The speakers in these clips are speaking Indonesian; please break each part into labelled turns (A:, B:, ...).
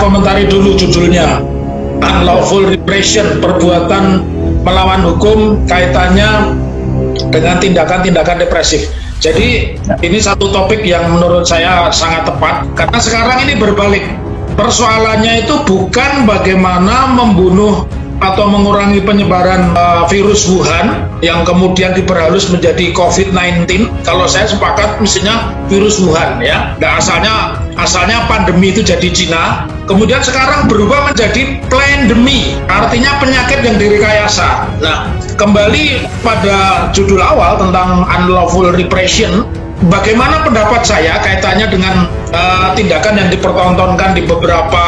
A: komentari dulu judulnya. Unlawful repression, perbuatan melawan hukum kaitannya dengan tindakan-tindakan depresif. Jadi ini satu topik yang menurut saya sangat tepat, karena sekarang ini berbalik. Persoalannya itu bukan bagaimana membunuh atau mengurangi penyebaran virus Wuhan yang kemudian diperhalus menjadi COVID-19. Kalau saya sepakat mestinya virus Wuhan, ya. Nah, asalnya pandemi itu jadi Cina, kemudian sekarang berubah menjadi plandemi, artinya penyakit yang direkayasa. Nah, kembali pada judul awal tentang unlawful repression, bagaimana pendapat saya kaitannya dengan tindakan yang dipertontonkan di beberapa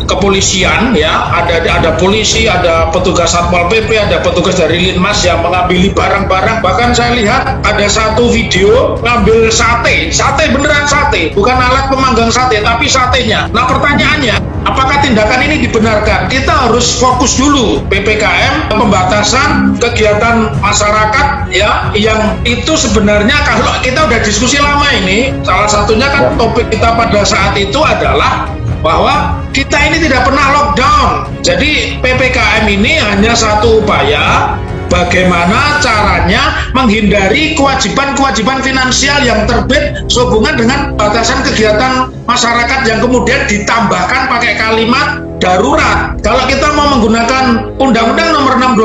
A: kepolisian, ya. Ada polisi, ada petugas Satpol PP, ada petugas dari Linmas yang mengambil barang-barang. Bahkan saya lihat ada satu video ngambil sate beneran sate, bukan alat pemanggang sate, tapi satenya. Nah, pertanyaannya, apakah tindakan ini dibenarkan? Kita harus fokus dulu. PPKM, pembatasan kegiatan masyarakat, ya, yang itu sebenarnya kalau kita udah diskusi lama ini, salah satunya kan topik kita pada saat itu adalah bahwa kita ini tidak pernah lockdown. Jadi PPKM ini hanya satu upaya bagaimana caranya menghindari kewajiban-kewajiban finansial yang terbit sehubungan dengan batasan kegiatan masyarakat yang kemudian ditambahkan pakai kalimat darurat. Kalau kita mau menggunakan Undang-Undang Nomor 6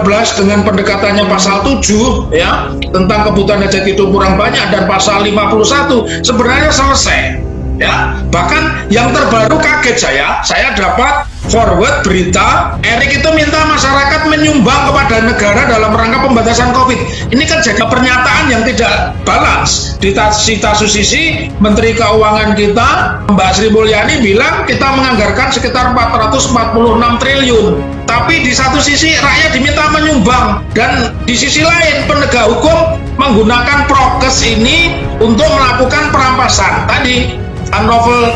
A: 2018 dengan pendekatannya pasal 7, ya, tentang kebutuhan hajat hidup kurang banyak, dan pasal 51 sebenarnya selesai. Ya, bahkan yang terbaru kaget saya dapat forward berita Erik itu minta masyarakat menyumbang kepada negara dalam rangka pembatasan COVID. Ini kan jadi pernyataan yang tidak balance. Di satu sisi Menteri Keuangan kita Mbak Sri Mulyani bilang kita menganggarkan sekitar 446 triliun. Tapi di satu sisi rakyat diminta menyumbang, dan di sisi lain penegak hukum menggunakan prokes ini untuk melakukan perampasan. Tadi unlawful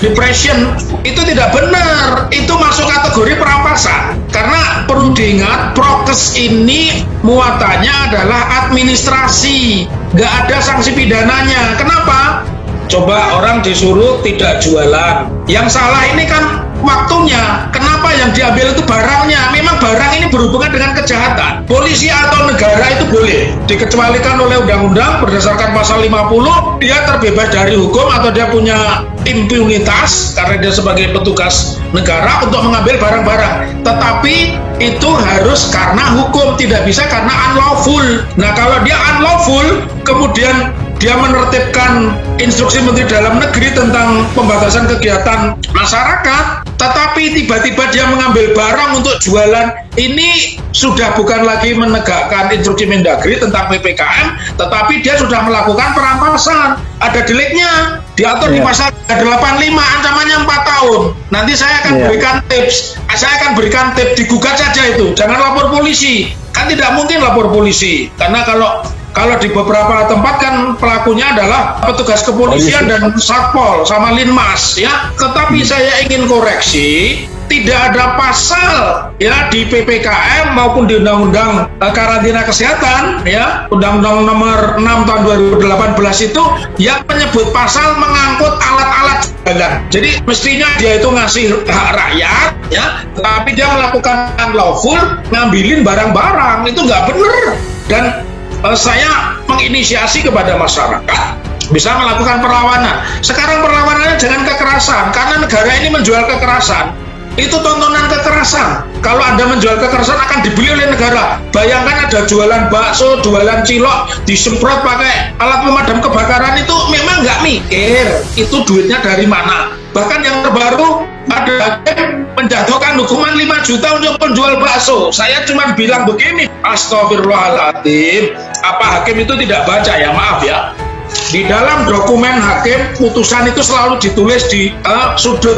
A: repression itu tidak benar, itu masuk kategori perampasan. Karena perlu diingat, prokes ini muatannya adalah administrasi, nggak ada sanksi pidananya. Kenapa? Coba orang disuruh tidak jualan, yang salah ini kan waktunya. Kenapa yang diambil itu barangnya? Memang barang ini berhubungan dengan kejahatan. Polisi atau negara itu boleh dikecualikan oleh undang-undang berdasarkan pasal 50, dia terbebas dari hukum atau dia punya impunitas karena dia sebagai petugas negara untuk mengambil barang-barang. Tetapi itu harus karena hukum, tidak bisa karena unlawful. Nah, kalau dia unlawful kemudian dia menertibkan instruksi Menteri Dalam Negeri tentang pembatasan kegiatan masyarakat, tetapi tiba-tiba dia mengambil barang untuk jualan, ini sudah bukan lagi menegakkan instruksi Mendagri tentang PPKM, tetapi dia sudah melakukan perampasan. Ada deliknya, diatur di pasal 85, ancamannya 4 tahun. Nanti saya akan berikan tips, digugat saja itu, jangan lapor polisi. Kan tidak mungkin lapor polisi, karena kalau di beberapa tempat kan pelakunya adalah petugas kepolisian dan Satpol sama Linmas, ya. Tetapi saya ingin koreksi, tidak ada pasal, ya, di PPKM maupun di Undang-Undang Karantina Kesehatan, ya, Undang-Undang Nomor 6 tahun 2018 itu yang menyebut pasal mengangkut alat-alat jualan. Jadi mestinya dia itu ngasih hak rakyat, ya, tapi dia melakukan unlawful, ngambilin barang-barang, itu nggak benar. Dan saya menginisiasi kepada masyarakat bisa melakukan perlawanan. Sekarang perlawanannya jangan kekerasan, karena negara ini menjual kekerasan. Itu tontonan kekerasan. Kalau Anda menjual kekerasan akan dibeli oleh negara. Bayangkan ada jualan bakso, jualan cilok, disemprot pakai alat pemadam kebakaran, itu memang nggak mikir itu duitnya dari mana. Bahkan yang terbaru ada hakim menjatuhkan hukuman 5 juta untuk penjual bakso. Saya cuma bilang begini, astagfirullahaladzim, apa hakim itu tidak baca, ya, maaf ya. Di dalam dokumen hakim putusan itu selalu ditulis di sudut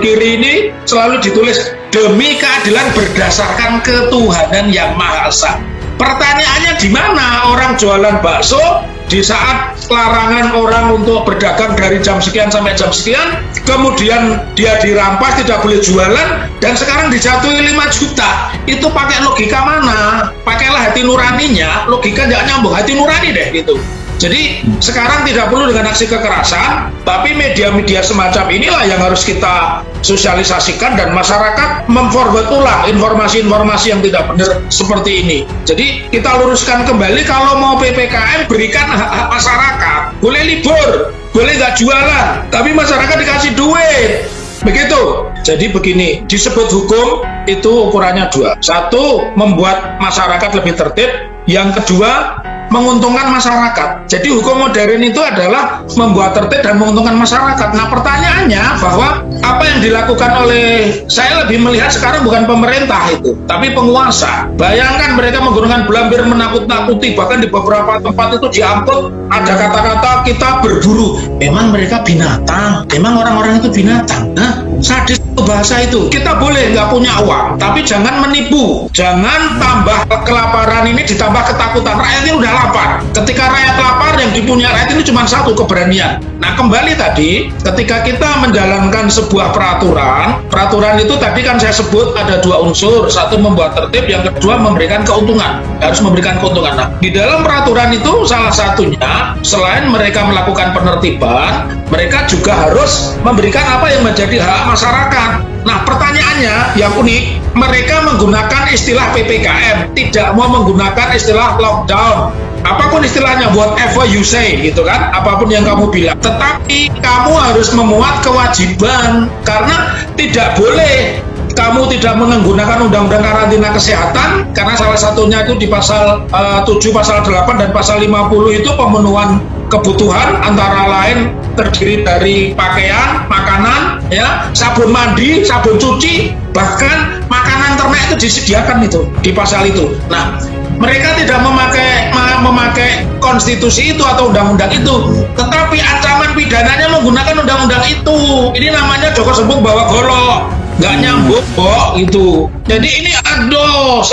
A: kiri ini selalu ditulis demi keadilan berdasarkan ketuhanan yang Maha Esa. Pertanyaannya, di mana orang jualan bakso di saat larangan orang untuk berdagang dari jam sekian sampai jam sekian, kemudian dia dirampas, tidak boleh jualan, dan sekarang dijatuhi 5 juta. Itu pakai logika mana? Pakailah hati nuraninya, logika nggak nyambung, hati nurani deh gitu. Jadi sekarang tidak perlu dengan aksi kekerasan, tapi media-media semacam inilah yang harus kita sosialisasikan dan masyarakat memforward ulang informasi-informasi yang tidak benar seperti ini. Jadi kita luruskan kembali, kalau mau PPKM berikan hak-hak masyarakat, boleh libur, boleh nggak jualan, tapi masyarakat dikasih duit. Begitu. Jadi begini, disebut hukum itu ukurannya dua. Satu, membuat masyarakat lebih tertib. Yang kedua, menguntungkan masyarakat. Jadi hukum modern itu adalah membuat tertib dan menguntungkan masyarakat. Nah, pertanyaannya bahwa apa yang dilakukan oleh, saya lebih melihat sekarang bukan pemerintah itu, tapi penguasa. Bayangkan mereka menggunakan blambir menakut-nakuti, bahkan di beberapa tempat itu diangkut ada kata-kata kita berburu. Memang mereka binatang, memang orang-orang itu binatang. Nah, sadis bahasa itu. Kita boleh nggak punya uang, tapi jangan menipu, jangan tambah kelaparan ini ditambah ketakutan. Rakyat ini udah lapar. Ketika rakyat lapar, yang dipunya rakyat ini cuma satu, keberanian. Nah, kembali tadi, ketika kita menjalankan sebuah peraturan itu tadi kan saya sebut ada dua unsur. Satu, membuat tertib, yang kedua memberikan keuntungan, harus memberikan keuntungan. Nah, di dalam peraturan itu salah satunya, selain mereka melakukan penertiban, mereka juga harus memberikan apa yang menjadi hak masyarakat. Nah, pertanyaannya yang unik, mereka menggunakan istilah PPKM, tidak mau menggunakan istilah lockdown. Apapun istilahnya, whatever you say, gitu kan, apapun yang kamu bilang. Tetapi kamu harus memuat kewajiban, karena tidak boleh kamu tidak menggunakan undang-undang karantina kesehatan, karena salah satunya itu di pasal 7, pasal 8, dan pasal 50 itu pemenuhan kebutuhan antara lain terdiri dari pakaian, makanan, ya, sabun mandi, sabun cuci, bahkan makanan ternak itu disediakan itu di pasal itu. Nah, mereka tidak memakai konstitusi itu atau undang-undang itu, tetapi ancaman pidananya menggunakan undang-undang itu. Ini namanya Joko Sembung bawa golok, nggak nyambung kok gitu. Jadi ini aduh,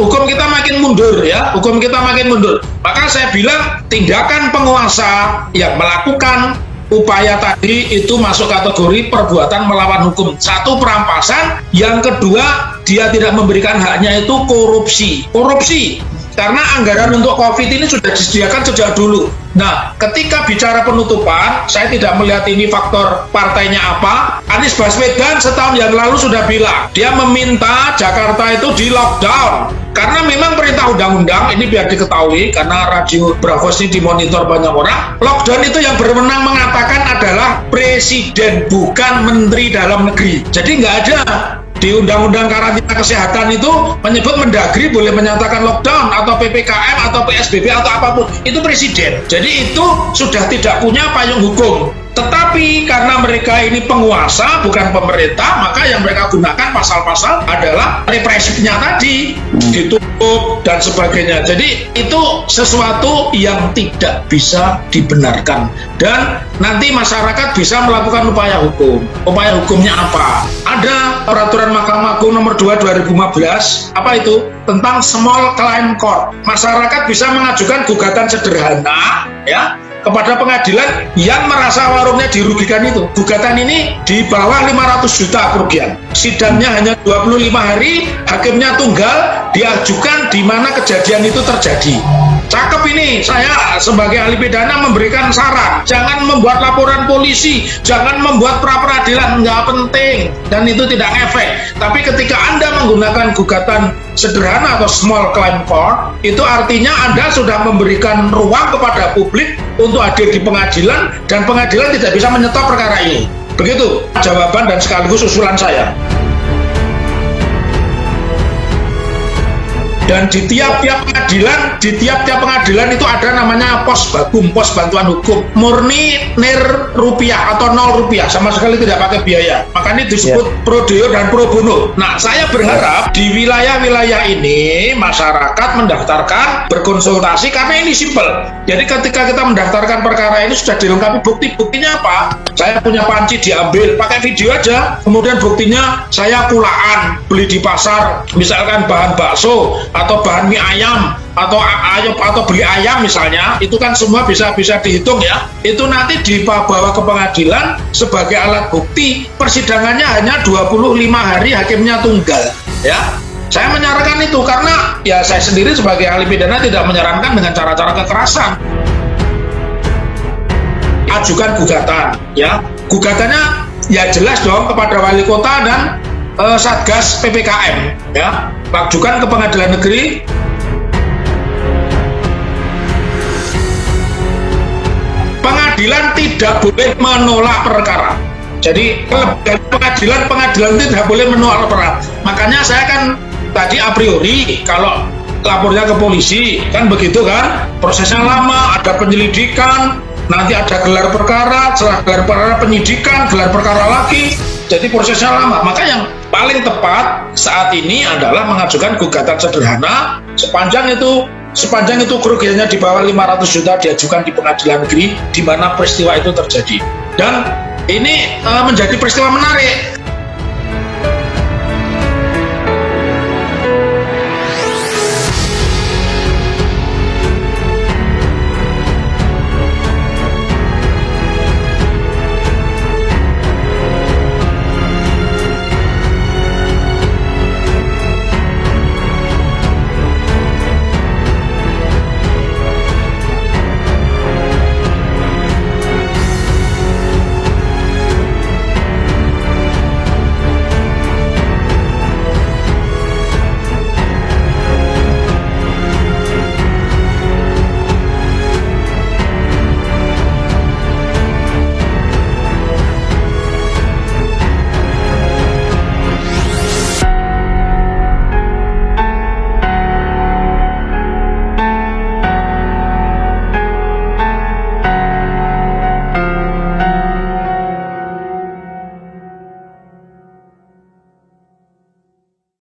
A: hukum kita makin mundur ya, hukum kita makin mundur. Maka saya bilang tindakan penguasa yang melakukan upaya tadi itu masuk kategori perbuatan melawan hukum. Satu, perampasan. Yang kedua, dia tidak memberikan haknya, itu korupsi. Karena anggaran untuk COVID ini sudah disediakan sejak dulu. Nah, ketika bicara penutupan, saya tidak melihat ini faktor partainya apa. Anies Baswedan setahun yang lalu sudah bilang, dia meminta Jakarta itu di lockdown. Karena memang perintah undang-undang, ini biar diketahui, karena radio Bravos ini dimonitor banyak orang, lockdown itu yang berwenang mengatakan adalah Presiden, bukan Menteri Dalam Negeri. Jadi nggak ada di Undang-Undang Karantina Kesehatan itu menyebut Mendagri boleh menyatakan lockdown atau PPKM atau PSBB atau apapun, itu Presiden. Jadi itu sudah tidak punya payung hukum. Tetapi karena mereka ini penguasa bukan pemerintah, maka yang mereka gunakan pasal-pasal adalah represifnya tadi, ditutup dan sebagainya. Jadi itu sesuatu yang tidak bisa dibenarkan, dan nanti masyarakat bisa melakukan upaya hukum. Upaya hukumnya apa? Ada peraturan Mahkamah Agung nomor 2 2015, apa itu? Tentang small claim court. Masyarakat bisa mengajukan gugatan sederhana ya kepada pengadilan yang merasa warungnya dirugikan itu. Gugatan ini di bawah 500 juta kerugian. Sidangnya hanya 25 hari, hakimnya tunggal, diajukan di mana kejadian itu terjadi. Cakep ini, saya sebagai ahli pidana memberikan saran, jangan membuat laporan polisi, jangan membuat pra-peradilan, nggak penting, dan itu tidak efek. Tapi ketika Anda menggunakan gugatan sederhana atau small claim court, itu artinya Anda sudah memberikan ruang kepada publik untuk hadir di pengadilan, dan pengadilan tidak bisa menyetop perkara ini. Begitu jawaban dan sekaligus usulan saya. Dan di tiap-tiap pengadilan itu ada namanya pos bagum, pos bantuan hukum, murni nir rupiah atau 0 rupiah, sama sekali tidak pakai biaya. Makanya disebut pro deo dan pro bono. Nah, saya berharap di wilayah-wilayah ini masyarakat mendaftarkan, berkonsultasi, karena ini simpel. Jadi ketika kita mendaftarkan perkara ini sudah dilengkapi bukti-buktinya apa? Saya punya panci, diambil, pakai video aja. Kemudian buktinya saya kulaan, beli di pasar, misalkan bahan bakso atau bahan mie ayam atau beli ayam misalnya, itu kan semua bisa dihitung ya. Itu nanti dibawa ke pengadilan sebagai alat bukti. Persidangannya hanya 25 hari, hakimnya tunggal ya. Saya menyarankan itu karena ya saya sendiri sebagai ahli pidana tidak menyarankan dengan cara-cara kekerasan. Ajukan gugatan ya. Gugatannya ya jelas dong kepada wali kota dan Satgas PPKM, ya, ajukan ke pengadilan negeri. Pengadilan tidak boleh menolak perkara. Jadi pengadilan tidak boleh menolak perkara. Makanya saya kan tadi a priori kalau lapornya ke polisi kan begitu kan, prosesnya lama, ada penyelidikan, nanti ada gelar perkara, setelah gelar perkara penyidikan, gelar perkara lagi, jadi prosesnya lama. Maka yang paling tepat saat ini adalah mengajukan gugatan sederhana sepanjang itu kerugiannya di bawah 500 juta diajukan di pengadilan negeri di mana peristiwa itu terjadi. Dan ini menjadi peristiwa menarik